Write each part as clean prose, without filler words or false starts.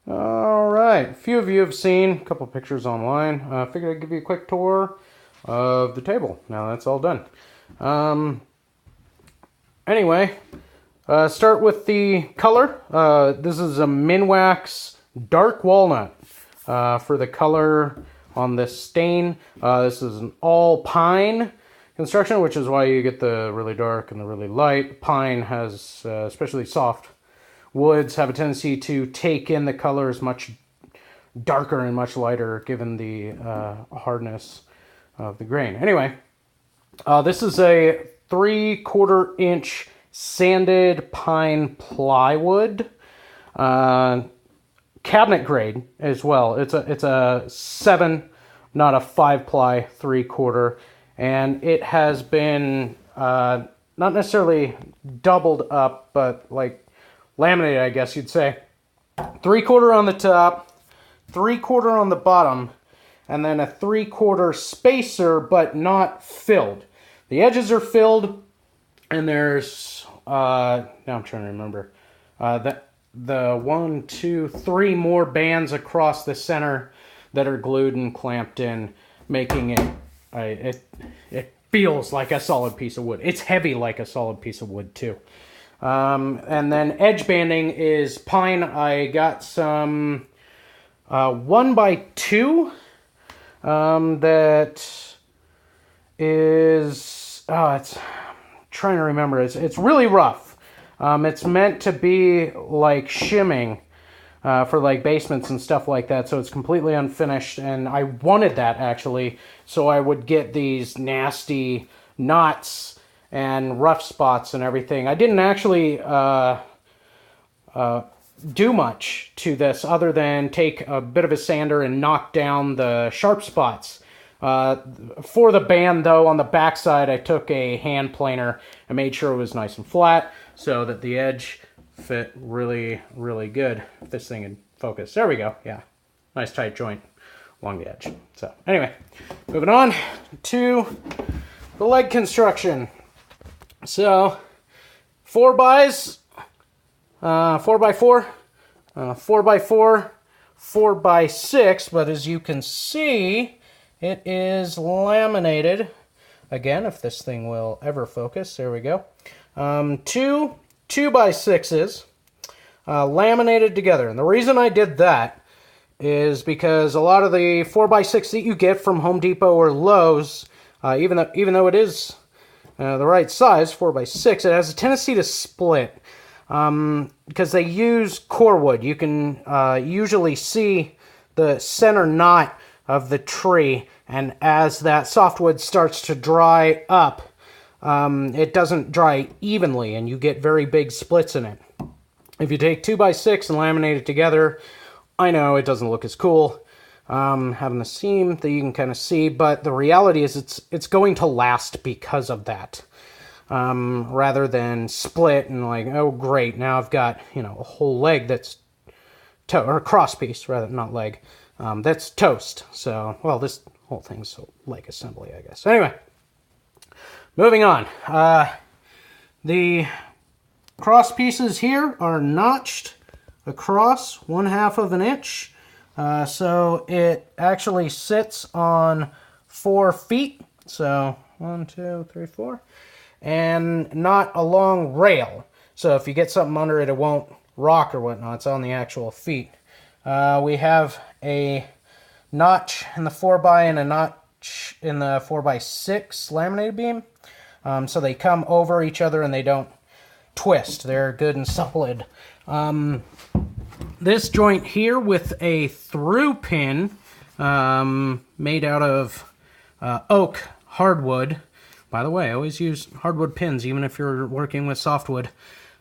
All right, a few of you have seen a couple pictures online. I figured I'd give you a quick tour of the table. Now that's all done. Anyway, start with the color. This is a Minwax Dark Walnut for the color on this stain. This is an all pine construction, which is why you get the really dark and the really light. Pine has, especially soft woods, have a tendency to take in the colors much darker and much lighter given the hardness of the grain. Anyway, this is a 3/4 inch sanded pine plywood, cabinet grade as well. It's a 7, not a 5-ply 3/4, and it has been not necessarily doubled up, but like laminated, I guess you'd say. 3/4 on the top, 3/4 on the bottom, and then a 3/4 spacer, but not filled. The edges are filled, and there's now I'm trying to remember the 1, 2, 3 more bands across the center that are glued and clamped in, making it feels like a solid piece of wood. It's heavy like a solid piece of wood too. And then edge banding is pine. I got some 1x2 that is it's trying to remember. It's really rough. It's meant to be like shimming for like basements and stuff like that, so it's completely unfinished, and I wanted that actually, so I would get these nasty knots and rough spots and everything. I didn't actually do much to this other than take a bit of a sander and knock down the sharp spots. For the band, though, on the backside, I took a hand planer and made sure it was nice and flat so that the edge fit really, really good. If this thing in focus. There we go. Yeah. Nice tight joint along the edge. So, anyway, moving on to the leg construction. So, 4x, 4x4, 4x4, 4x6, but as you can see, it is laminated. Again, if this thing will ever focus, there we go. 2 2x6s laminated together. And the reason I did that is because a lot of the 4x6 that you get from Home Depot or Lowe's, even though it is the right size, 4x6, it has a tendency to split because they use core wood. You can usually see the center knot of the tree, and as that softwood starts to dry up, it doesn't dry evenly, and you get very big splits in it. If you take 2x6 and laminate it together, I know it doesn't look as cool, having the seam that you can kind of see, but the reality is it's going to last because of that. Rather than split and like, oh great, now I've got, a whole leg that's or a cross piece, rather, not leg, that's toast. So, well, this whole thing's a leg assembly, I guess. Anyway, moving on. The cross pieces here are notched across 1/2 of an inch. So it actually sits on 4 feet. So 1, 2, 3, 4. And not a long rail. So if you get something under it, it won't rock or whatnot. It's on the actual feet. We have a notch in the 4x and a notch in the 4x6 laminated beam. So they come over each other and they don't twist. They're good and solid. This joint here with a through pin made out of oak hardwood. By the way, I always use hardwood pins even if you're working with softwood.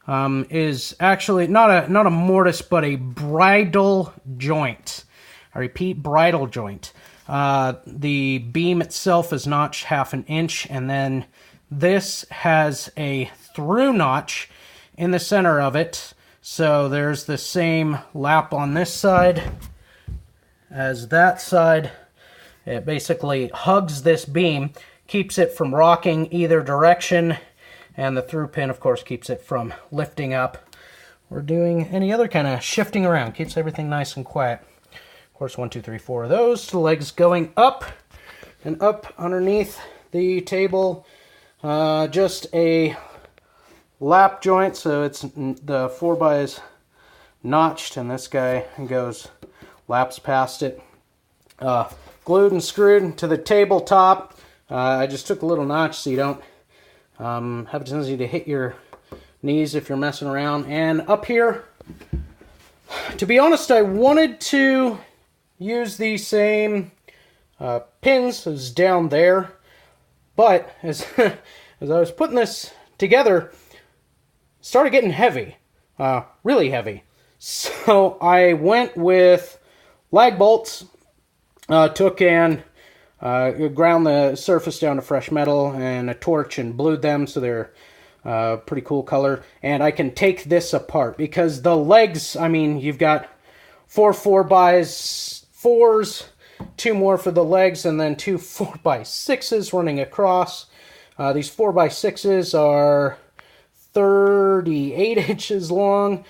Is actually not a mortise, but a bridle joint. I repeat, bridle joint. The beam itself is notched 1/2 inch, and then this has a through notch in the center of it. So there's the same lap on this side as that side. It basically hugs this beam, keeps it from rocking either direction, and the through pin, of course, keeps it from lifting up or doing any other kind of shifting around. Keeps everything nice and quiet. Of course, 1, 2, 3, 4 of those. The legs going up and up underneath the table. Just a lap joint, so it's the 4x is notched, and this guy goes laps past it. Glued and screwed to the tabletop. I just took a little notch so you don't have a tendency to hit your knees if you're messing around. And up here, to be honest, I wanted to use the same pins as down there, but as as I was putting this together, it started getting heavy, really heavy. So I went with lag bolts, took and ground the surface down to fresh metal and a torch and blued them so they're pretty cool color. And I can take this apart because the legs, I mean, you've got 4 4x4s, 2 more for the legs, and then 2 4x6s running across. These 4x6s are 38 inches long.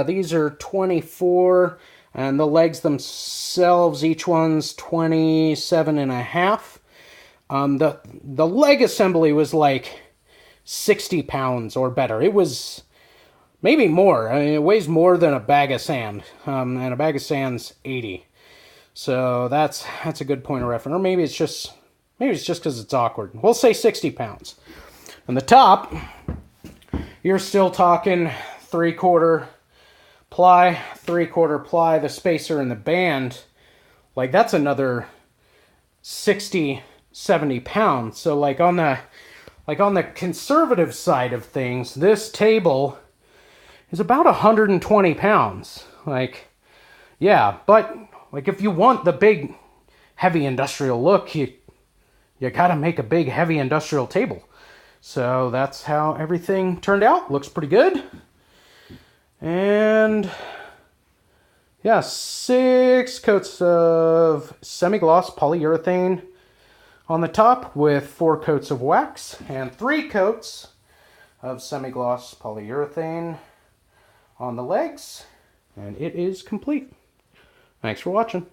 These are 24, and the legs themselves, each one's 27 and a half. The leg assembly was like 60 pounds or better. It was maybe more. I mean, it weighs more than a bag of sand, and a bag of sand's 80. So that's a good point of reference. Or maybe it's just because it's awkward. We'll say 60 pounds. On the top, you're still talking 3/4 ply, 3/4 ply. The spacer and the band, like that's another 60, 70 pounds. So like on the conservative side of things, this table is about 120 pounds. Like, yeah, but like if you want the big heavy industrial look, you gotta make a big heavy industrial table. So that's how everything turned out. Looks pretty good. And yeah, 6 coats of semi-gloss polyurethane on the top with 4 coats of wax and 3 coats of semi-gloss polyurethane on the legs. And it is complete. Thanks for watching.